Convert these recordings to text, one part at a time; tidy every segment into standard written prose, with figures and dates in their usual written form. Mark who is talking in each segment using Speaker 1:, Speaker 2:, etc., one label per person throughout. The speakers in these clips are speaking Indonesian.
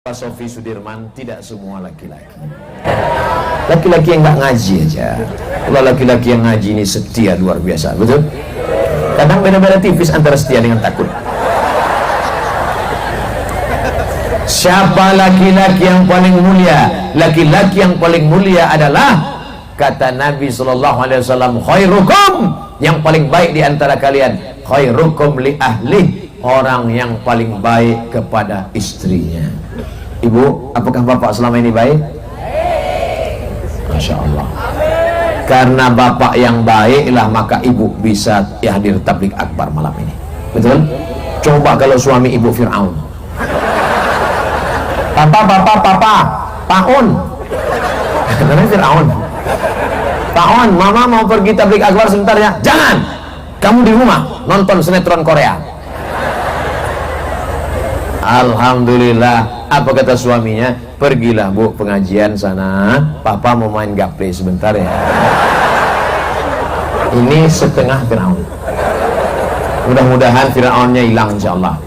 Speaker 1: Pak Sofi Sudirman, tidak semua laki-laki. Laki-laki yang nggak ngaji aja. Kalau laki-laki yang ngaji ini setia luar biasa, betul? Kadang beda-beda tipis antara setia dengan takut. Siapa laki-laki yang paling mulia? Laki-laki yang paling mulia adalah, kata Nabi SAW, khairukum, yang paling baik di antara kalian, khairukum li ahli, orang yang paling baik kepada istrinya. Ibu, apakah bapak selama ini baik? Masya Allah. Karena bapak yang baiklah maka ibu bisa hadir tabligh akbar malam ini. Betul? Coba kalau suami ibu Fir'aun. Papa, Paun. Namanya Fir'aun. Paun, mama mau pergi tabligh akbar sebentar ya. Jangan. Kamu di rumah nonton sinetron Korea. Alhamdulillah. Apa kata suaminya? Pergilah bu pengajian sana, papa mau main gaple sebentar ya. Ini setengah Fir'aun. Mudah-mudahan Fir'aunnya hilang insyaallah.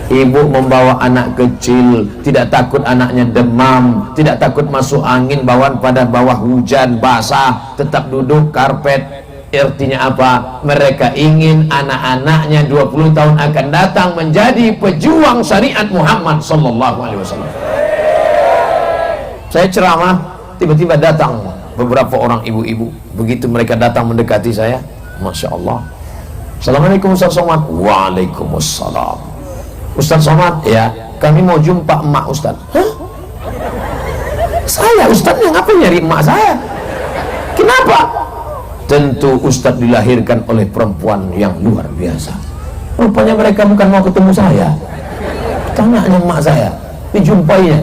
Speaker 1: Ibu membawa anak kecil, tidak takut anaknya demam, tidak takut masuk angin, bawaan pada bawah hujan basah, tetap duduk karpet. Artinya apa? Mereka ingin anak-anaknya 20 tahun akan datang menjadi pejuang syariat Muhammad sallallahu alaihi wasallam. Saya ceramah, tiba-tiba datang beberapa orang ibu-ibu. Begitu mereka datang mendekati saya, Masya Allah. Assalamualaikum Ustaz Somad. Waalaikumsalam. Ustaz Somad, ya, kami mau jumpa emak Ustaz. Hah? Saya Ustaznya ngapain nyari emak saya? Kenapa? Tentu Ustadz dilahirkan oleh perempuan yang luar biasa. Rupanya mereka bukan mau ketemu saya. Tanahnya emak saya, dijumpainya.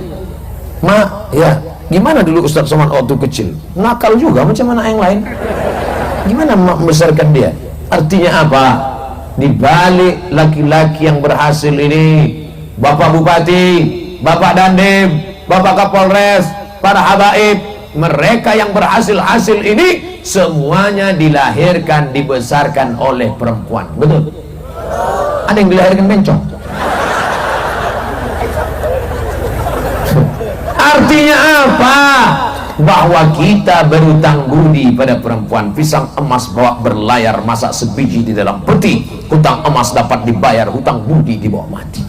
Speaker 1: Mak, ya, gimana dulu Ustadz Somad waktu kecil? Nakal juga macam anak yang lain. Gimana mak membesarkan dia? Artinya apa? Di balik laki-laki yang berhasil ini, Bapak Bupati, Bapak Dandim, Bapak Kapolres, para habaib, mereka yang berhasil-hasil ini semuanya dilahirkan, dibesarkan oleh perempuan. Betul? Ada yang dilahirkan bencong. Artinya apa? Bahwa kita berutang budi pada perempuan. Pisang emas bawa berlayar, masak sebiji di dalam peti. Hutang emas dapat dibayar, hutang budi dibawa mati.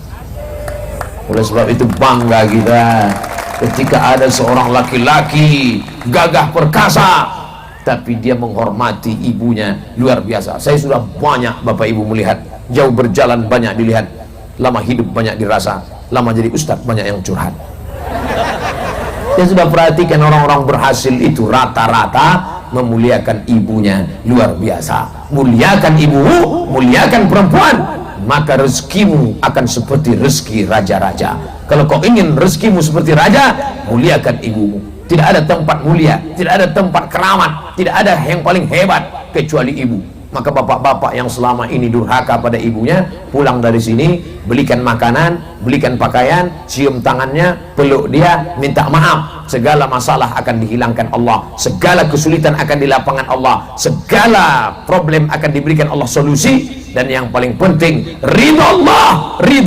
Speaker 1: Oleh sebab itu bangga kita ketika ada seorang laki-laki gagah perkasa, tapi dia menghormati ibunya luar biasa. Saya sudah banyak Bapak Ibu melihat, jauh berjalan banyak dilihat, lama hidup banyak dirasa, lama jadi ustadz banyak yang curhat. Saya sudah perhatikan orang-orang berhasil itu rata-rata memuliakan ibunya luar biasa. Muliakan ibu, muliakan perempuan, maka rezekimu akan seperti rezeki raja-raja. Kalau kau ingin rezekimu seperti raja, muliakan ibumu. Tidak ada tempat mulia, tidak ada tempat keramat, tidak ada yang paling hebat kecuali ibu. Maka bapak-bapak yang selama ini durhaka pada ibunya, pulang dari sini, belikan makanan, belikan pakaian, cium tangannya, peluk dia, minta maaf. Segala masalah akan dihilangkan Allah, segala kesulitan akan dilapangkan Allah, segala problem akan diberikan Allah solusi. Dan yang paling penting, ridha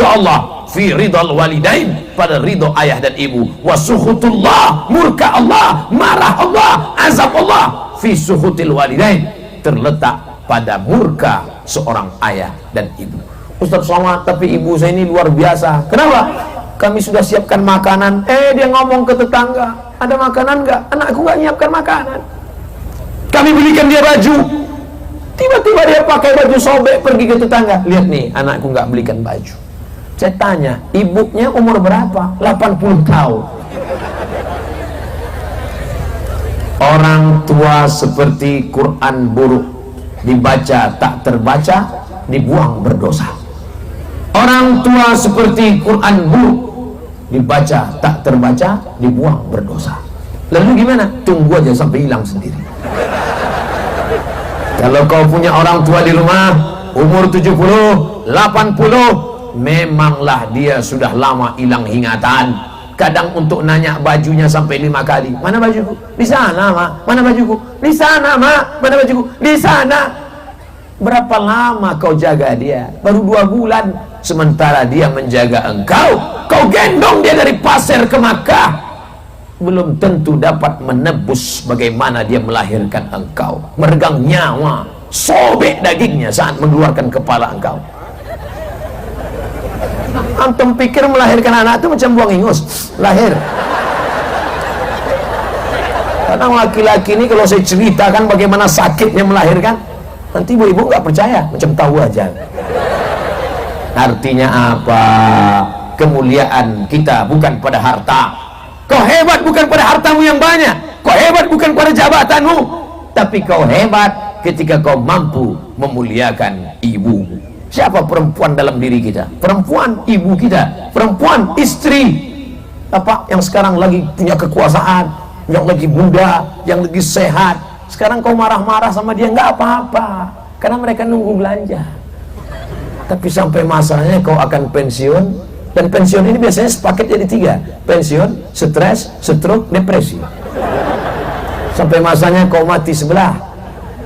Speaker 1: Allah fi ridhal walidain, pada ridho ayah dan ibu. Wa sukhutullah, murka Allah, marah Allah, azab Allah fi sukhutil walidain, terletak pada murka seorang ayah dan ibu. Ustaz Somad, tapi ibu saya ini luar biasa. Kenapa? Kami sudah siapkan makanan, dia ngomong ke tetangga, ada makanan nggak? Anakku nggak nyiapkan makanan. Kami belikan dia baju, tiba-tiba dia pakai baju sobek pergi ke tetangga. Lihat nih, anakku nggak belikan baju. Saya tanya, ibunya umur berapa? 80 tahun. Orang tua seperti Quran buruk, dibaca tak terbaca, dibuang berdosa. Orang tua seperti Quran buruk, dibaca tak terbaca, dibuang berdosa. Lalu gimana? Tunggu aja sampai hilang sendiri. Kalau kau punya orang tua di rumah umur 70, 80, memanglah dia sudah lama hilang ingatan. Kadang untuk nanya bajunya sampai 5 kali. Mana bajuku? Di sana, Mak. Mana bajuku? Di sana, Mak. Mana bajuku? Di sana. Berapa lama kau jaga dia? Baru 2 bulan. sementara dia menjaga engkau. Kau gendong dia dari Pasir ke Makkah, belum tentu dapat menebus bagaimana dia melahirkan engkau, meregang nyawa, sobek dagingnya saat mengeluarkan kepala engkau. Antum pikir melahirkan anak itu macam buang ingus, lahir. Kadang laki-laki ini kalau saya ceritakan bagaimana sakitnya melahirkan, nanti ibu-ibu nggak percaya, macam tahu aja. Artinya apa? Kemuliaan kita bukan pada harta. Kau hebat bukan pada hartamu yang banyak, kau hebat bukan pada jabatanmu, tapi kau hebat ketika kau mampu memuliakan ibu. Siapa perempuan dalam diri kita? Perempuan ibu kita, perempuan istri apa yang sekarang lagi punya kekuasaan, yang lagi muda, yang lagi sehat. Sekarang kau marah-marah sama dia nggak apa-apa, karena mereka nunggu belanja. Tapi sampai masanya kau akan pensiun, dan pensiun ini biasanya sepaket jadi 3: pensiun, stres, stroke, depresi. Sampai masanya kau mati sebelah.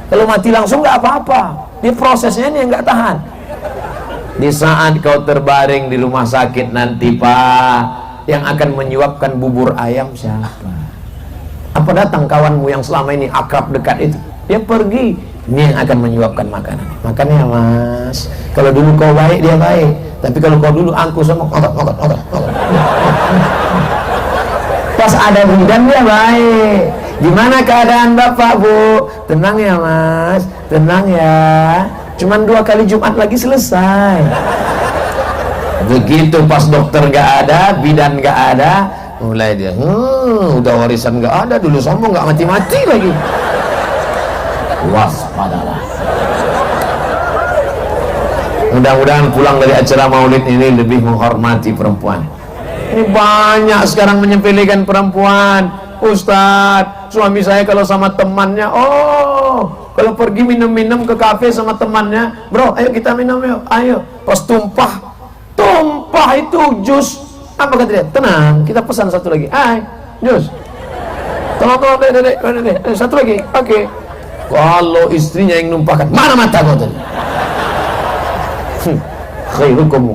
Speaker 1: Kalau mati langsung nggak apa-apa, dia prosesnya ini yang nggak tahan. Di saat kau terbaring di rumah sakit nanti, Pak, yang akan menyuapkan bubur ayam siapa? Apa datang kawanmu yang selama ini akrab dekat itu? Dia pergi, ini yang akan menyuapkan makanan. Makannya, Mas. Kalau dulu kau baik, dia baik. Tapi kalau kau dulu angku sama otot. Pas ada bidan dia baik. Gimana keadaan Bapak, Bu? Tenang ya, Mas. Tenang ya. Cuman 2 kali Jumat lagi selesai. Begitu pas dokter gak ada, bidan gak ada, mulai dia, udah warisan gak ada, dulu sombong gak mati-mati lagi. Waspadalah. Mudah-mudahan pulang dari acara maulid ini lebih menghormati perempuan. Ini banyak sekarang menyepelekan perempuan. Ustadz, suami saya kalau sama temannya, kalau pergi minum-minum ke kafe sama temannya, bro, ayo kita minum yuk, ayo. Pas tumpah itu jus, apa kata dia? Tenang, kita pesan satu lagi. Jus. Tolong, dek, satu lagi. Oke. Kalau istrinya yang numpahkan, mana mata kau tadi? Khairukum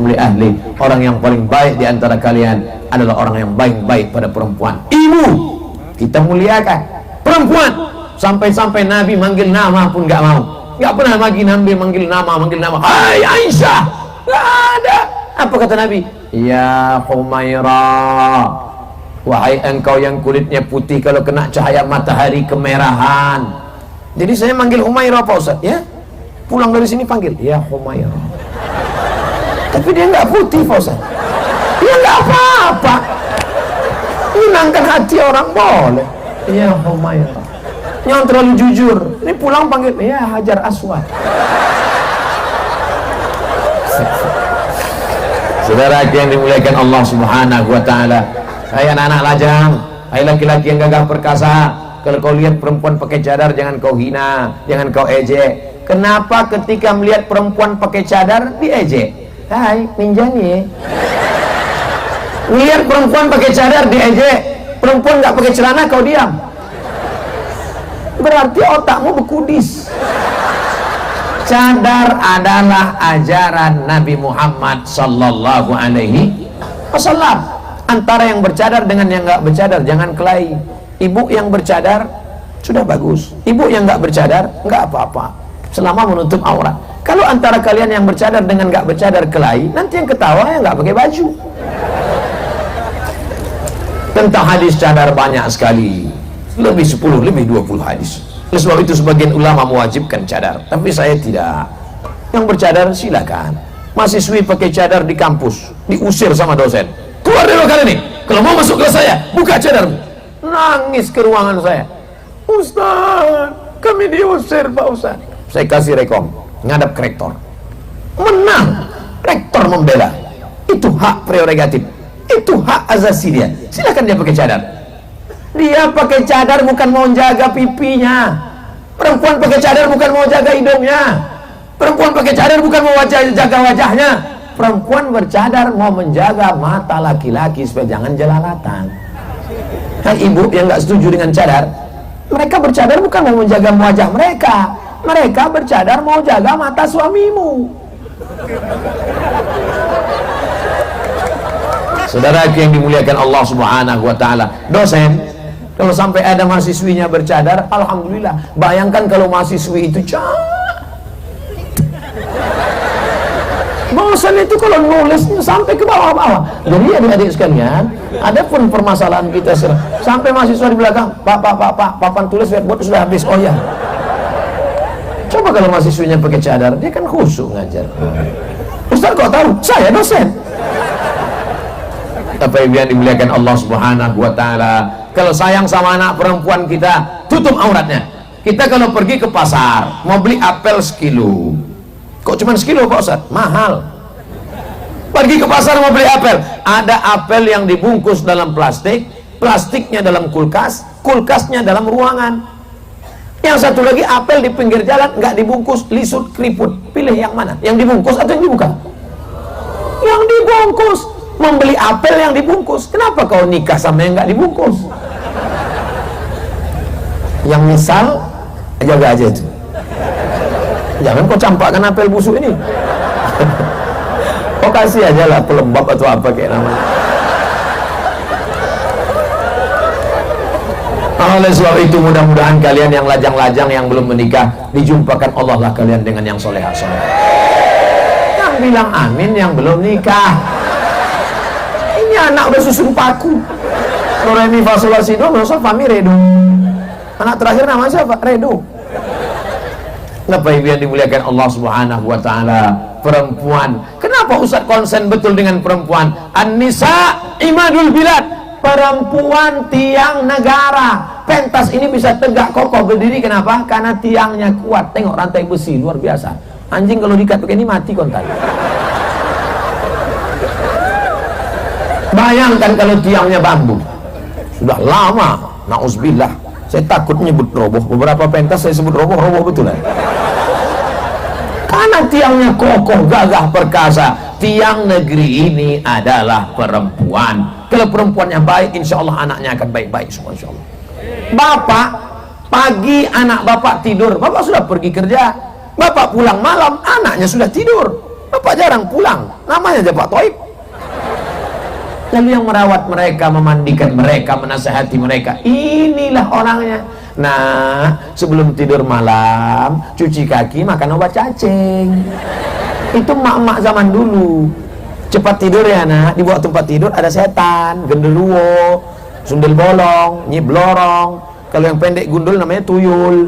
Speaker 1: li ahli. Orang yang paling baik di antara kalian adalah orang yang baik-baik pada perempuan. Ibu kita muliakan. Perempuan, sampai-sampai Nabi manggil nama pun gak mau. Gak pernah lagi Nabi manggil nama. Hai Aisyah, gak ada. Apa kata Nabi? Ya Humairah, wahai engkau yang kulitnya putih, kalau kena cahaya matahari kemerahan. Jadi saya manggil Humairah, Pak Ustaz, ya. Pulang dari sini panggil, ya Humairah. Tapi dia nggak putih, Pak Ustaz. Dia nggak apa-apa. Menangkan hati orang boleh. Ya Humairah. Yang terlalu jujur. Ini pulang panggil, ya Hajar Aswad. Saudara yang dimuliakan Allah Subhanahu wa Ta'ala, hai anak-anak lajang, hai laki-laki yang gagah perkasa, kalau kau lihat perempuan pakai cadar, jangan kau hina, jangan kau ejek. Kenapa ketika melihat perempuan pakai cadar diejek? Hai, minjani. Lihat perempuan pakai cadar diejek, perempuan nggak pakai celana kau diam. Berarti otakmu bekudis. Cadar adalah ajaran Nabi Muhammad sallallahu alaihi wasallam. Antara yang bercadar dengan yang nggak bercadar jangan kelahi. Ibu yang bercadar sudah bagus, ibu yang nggak bercadar nggak apa-apa selama menutup aurat. Kalau antara kalian yang bercadar dengan nggak bercadar kelahi, nanti yang ketawa yang nggak pakai baju. Tentang hadis cadar banyak sekali, lebih 10, lebih 20 hadis. Oleh sebab itu sebagian ulama mewajibkan cadar, tapi saya tidak. Yang bercadar silakan. Mahasiswi pakai cadar di kampus diusir sama dosen, keluar dari lokal ini, kalau mau masuk kelas saya buka cadarmu. Nangis ke ruangan saya, Ustaz, kami diusir Pak Ustaz. Saya kasih rekom, ngadap ke rektor, menang, rektor membela. Itu hak prerogatif, itu hak azasi dia, silakan dia pakai cadar. Dia pakai cadar bukan mau jaga pipinya. Perempuan pakai cadar bukan mau jaga hidungnya. Perempuan pakai cadar bukan mau jaga wajahnya. Perempuan bercadar mau menjaga mata laki-laki supaya jangan jelalatan. Hai ibu yang nggak setuju dengan cadar, mereka bercadar bukan mau menjaga wajah mereka. Mereka bercadar mau jaga mata suamimu. Saudara yang dimuliakan Allah Subhanahu wa taala, dosen kalau sampai ada mahasiswinya bercadar, alhamdulillah. Bayangkan kalau mahasiswi itu dosen itu kalau nulisnya sampai ke bawah-bawah. Jadi adik-adik sekalian, ada pun permasalahan kita sampai mahasiswa di belakang, Pak, papan tulis whiteboard sudah habis. Oh ya. Coba kalau mahasiswinya pakai cadar, dia kan khusyuk ngajar. Ustaz kok tahu? Saya dosen. Apa yang dimuliakan Allah Subhanahu wa taala, kalau sayang sama anak perempuan kita, tutup auratnya. Kita kalau pergi ke pasar mau beli apel sekilo, kok cuma sekilo Pak Ustaz? Mahal. Pergi ke pasar mau beli apel, ada apel yang dibungkus dalam plastik, plastiknya dalam kulkas, kulkasnya dalam ruangan. Yang satu lagi apel di pinggir jalan, nggak dibungkus, lisut keriput. Pilih yang mana? Yang dibungkus atau yang dibuka? Yang dibungkus. Membeli apel yang dibungkus. Kenapa kau nikah sama yang nggak dibungkus? Yang misal jaga aja itu. Jangan kau campakkan apel busuk ini. Kau kasih aja lah pelembab atau apa kayak namanya. Oleh sebab itu mudah-mudahan kalian yang lajang-lajang yang belum menikah, dijumpakan Allah lah kalian dengan yang solehah-solehah. Yang bilang amin yang belum nikah. Ini anak udah susun paku. Do re mi fa sol la si do, so fa mi re do. Anak terakhir namanya siapa? Redo. Kenapa ibu yang dimuliakan Allah Subhanahu wa taala? Perempuan. Kenapa Ustaz konsen betul dengan perempuan? An-nisa imadul bilad. Perempuan tiang negara. Pentas ini bisa tegak kokoh berdiri, kenapa? Karena tiangnya kuat. Tengok rantai besi luar biasa. Anjing kalau diikat pakai ini mati kontan. Bayangkan kalau tiangnya bambu. Sudah lama, na'udzubillah. Saya takut menyebut roboh. Beberapa pentas saya sebut roboh betul ya. Karena tiangnya kokoh, gagah, perkasa. Tiang negeri ini adalah perempuan. Kalau perempuannya baik, insya Allah anaknya akan baik-baik semua, insya Allah. Bapak, pagi anak bapak tidur, bapak sudah pergi kerja. Bapak pulang malam, anaknya sudah tidur. Bapak jarang pulang, namanya aja Pak Toib. Lalu yang merawat mereka, memandikan mereka, menasehati mereka, inilah orangnya. Nah, sebelum tidur malam, cuci kaki, makan obat cacing. Itu mak-mak zaman dulu. Cepat tidur ya nak, di bawah tempat tidur ada setan, genderuwo, sundel bolong, nyiblorong. Kalau yang pendek gundul namanya tuyul.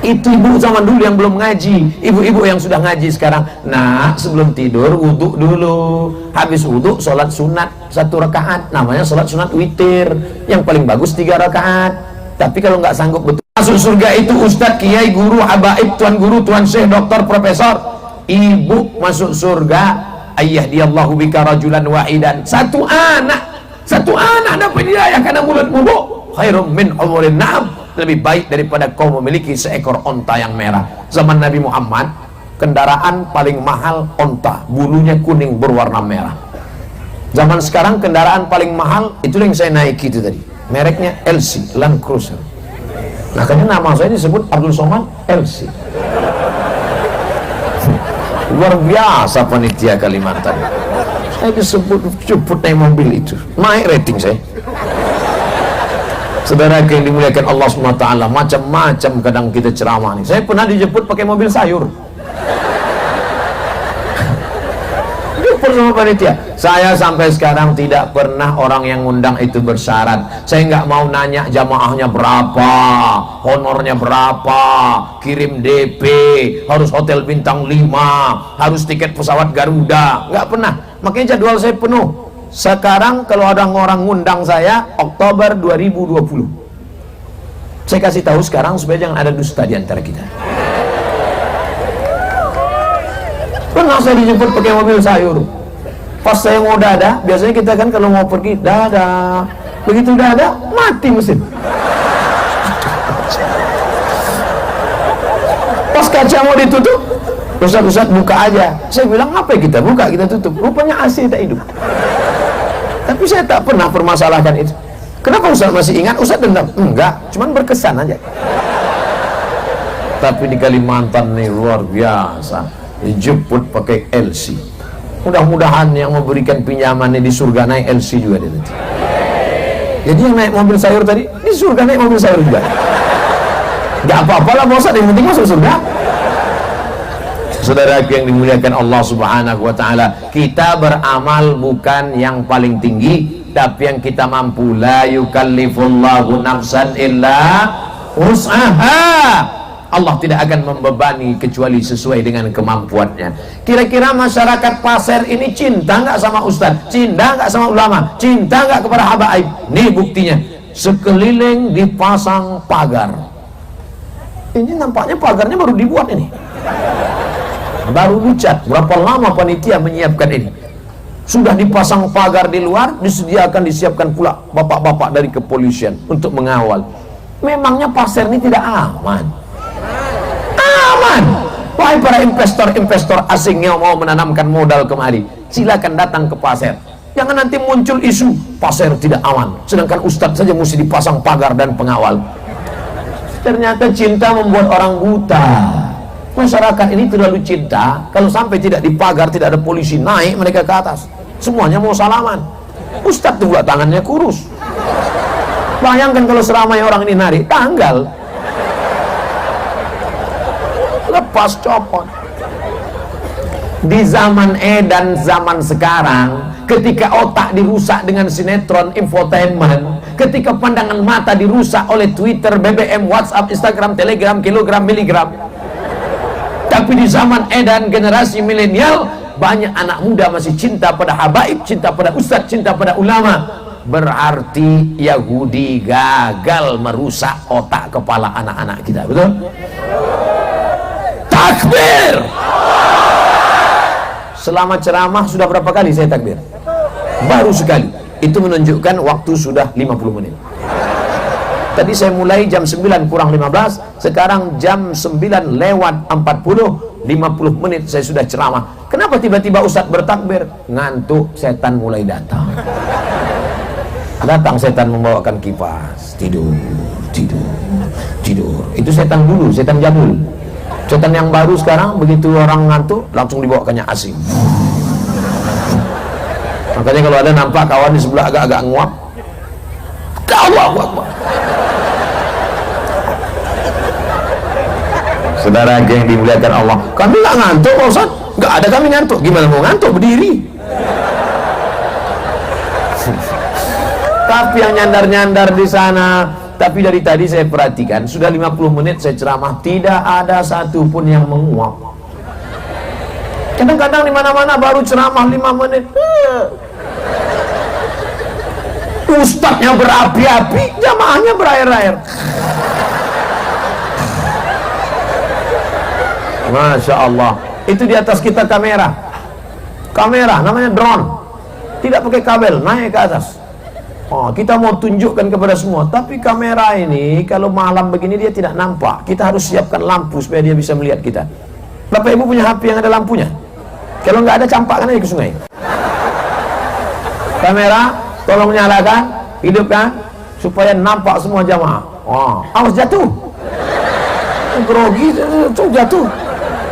Speaker 1: Itu ibu zaman dulu yang belum ngaji. Ibu-ibu yang sudah ngaji sekarang, nah sebelum tidur wudhu dulu. Habis wudhu sholat sunat 1 rakaat, namanya sholat sunat witir. Yang paling bagus 3 rakaat. Tapi kalau nggak sanggup betul, masuk surga itu ustadz, kiai, guru, habaib, tuan guru, tuan syekh, doktor, profesor. Ibu masuk surga, ayah diallahu bika rajulan wahidan. Satu anak dapat hidayah karena mulut muduk. Khairum min umurin na'am, lebih baik daripada kau memiliki seekor onta yang merah. Zaman Nabi Muhammad, kendaraan paling mahal onta, bulunya kuning berwarna merah. Zaman sekarang kendaraan paling mahal itu yang saya naiki itu tadi, mereknya LC, Land Cruiser. Nah karena nama saya disebut Abdul Somad LC. Luar biasa panitia Kalimantan. Saya disebut naik mobil itu, naik rating saya. Saudara yang dimuliakan Allah SWT, macam-macam kadang kita ceramah nih. Saya pernah dijemput pakai mobil sayur. Dijemput sama panitia. Saya sampai sekarang tidak pernah orang yang ngundang itu bersyarat. Saya nggak mau nanya jamaahnya berapa, honornya berapa, kirim DP, harus hotel bintang 5, harus tiket pesawat Garuda. Nggak pernah. Makanya jadwal saya penuh. Sekarang kalau ada orang ngundang saya Oktober 2020, saya kasih tahu sekarang supaya jangan ada dusta di antara kita. Pernah saya dijemput pakai mobil sayur. Pas saya mau dadah, biasanya kita kan kalau mau pergi dadah, begitu dadah mati mesin. Pas kaca mau ditutup, Ustaz buka aja. Saya bilang ngapain kita buka, kita tutup. Rupanya AC tak hidup. Tapi saya tak pernah permasalahkan itu. Kenapa Ustaz masih ingat? Ustaz dendam? Enggak, cuman berkesan aja. Tapi di Kalimantan nih luar biasa. dijemput pakai LC. Mudah-mudahan yang memberikan pinjamannya di surga naik LC juga dia nanti. Jadi yang naik mobil sayur tadi di surga naik mobil sayur juga. Gak apa-apa lah bosan, yang penting masuk surga. Saudara yang dimuliakan Allah Subhanahu wa ta'ala, kita beramal bukan yang paling tinggi, tapi yang kita mampu. La yukallifullahu nafsan illa wus'aha. Allah tidak akan membebani kecuali sesuai dengan kemampuannya. Kira-kira masyarakat Pasir ini cinta nggak sama ustadz, cinta nggak sama ulama, cinta nggak kepada habaib? Nih buktinya, sekeliling dipasang pagar. Ini nampaknya pagarnya baru dibuat ini, baru dicat. Berapa lama panitia menyiapkan ini? Sudah dipasang pagar di luar, disiapkan pula bapak-bapak dari kepolisian untuk mengawal. Memangnya Pasir ini tidak aman? Aman. Wahai para investor asing yang mau menanamkan modal kemari, silakan datang ke Pasir. Jangan nanti muncul isu Pasir tidak aman, sedangkan ustadz saja mesti dipasang pagar dan pengawal. Ternyata cinta membuat orang buta. Masyarakat ini terlalu cinta, kalau sampai tidak dipagar, tidak ada polisi, naik mereka ke atas, semuanya mau salaman. Ustadz tuh tangannya kurus. Bayangkan kalau seramai orang ini narik, tanggal lepas copot. Di zaman dan zaman sekarang, ketika otak dirusak dengan sinetron infotainment, ketika pandangan mata dirusak oleh Twitter, BBM, WhatsApp, Instagram, Telegram, kilogram, miligram, tapi di zaman dan generasi milenial, banyak anak muda masih cinta pada habaib, cinta pada ustadz, cinta pada ulama. Berarti Yahudi gagal merusak otak kepala anak-anak kita, betul? Takbir. Selama ceramah sudah berapa kali saya takbir? Baru sekali. Itu menunjukkan waktu sudah 50 menit. Tadi saya mulai jam 9 kurang 15, sekarang jam 9 lewat 40, 50 menit saya sudah ceramah. Kenapa tiba-tiba Ustadz bertakbir? Ngantuk, setan mulai datang. Datang setan membawakan kipas. Tidur. Itu setan dulu, setan jadul. Setan yang baru sekarang, begitu orang ngantuk langsung dibawakannya asing. Makanya kalau ada nampak kawan di sebelah agak-agak nguap, Allahu Akbar. Saudara yang dimuliakan Allah, kami nggak ngantuk Pak Ustaz. Nggak ada kami ngantuk. Gimana mau ngantuk, berdiri. Tapi yang nyandar-nyandar di sana. Tapi dari tadi saya perhatikan, sudah 50 menit saya ceramah, tidak ada satupun yang menguap. Kadang-kadang di mana-mana baru ceramah 5 menit. Ustadznya berapi-api, jamaahnya berair-air. Masya Allah. Itu di atas kita kamera. Kamera namanya drone. Tidak pakai kabel, naik ke atas. Oh, kita mau tunjukkan kepada semua, tapi kamera ini kalau malam begini dia tidak nampak. Kita harus siapkan lampu supaya dia bisa melihat kita. Bapak Ibu punya HP yang ada lampunya? Kalau nggak ada, campakkan aja ke sungai. Kamera, tolong nyalakan, hidupkan, supaya nampak semua jamaah. Oh, awas jatuh. Grogi, jatuh.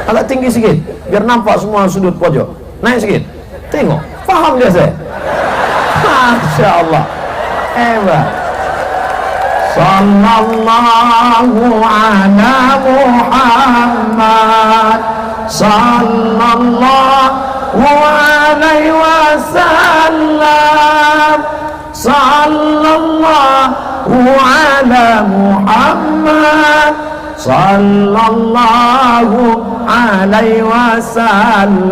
Speaker 1: Agak tinggi sedikit, biar nampak semua sudut pojok. Naik sedikit, tengok, paham dia saya. Masya Allah. Hebat. Sallallahu ala Muhammad, sallallahu alaihi wasallam, sallallahu ala Muhammad, sallallahu alaihi wasallam.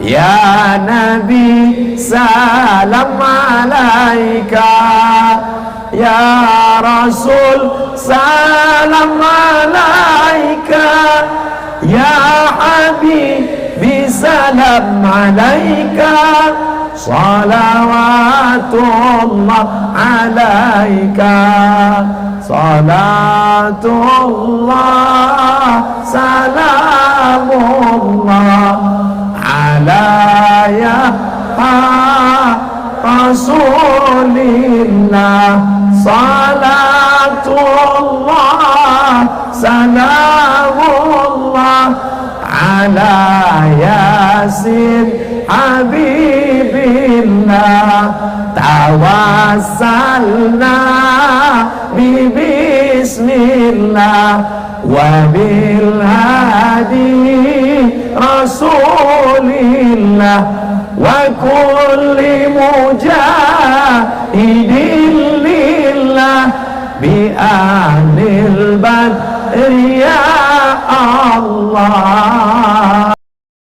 Speaker 1: Ya Nabi salam alaika, ya Rasul salam alaika, ya Habibi salam alaika, salawatullah alaika, salatullah salamullah ala ya Rasulillah, salatullah salamullah ala yasin habibillah tawassalna bismillah wa bil hadi rasulillah wa kulli mujahidin lillah bi ahlil badri ya Allah.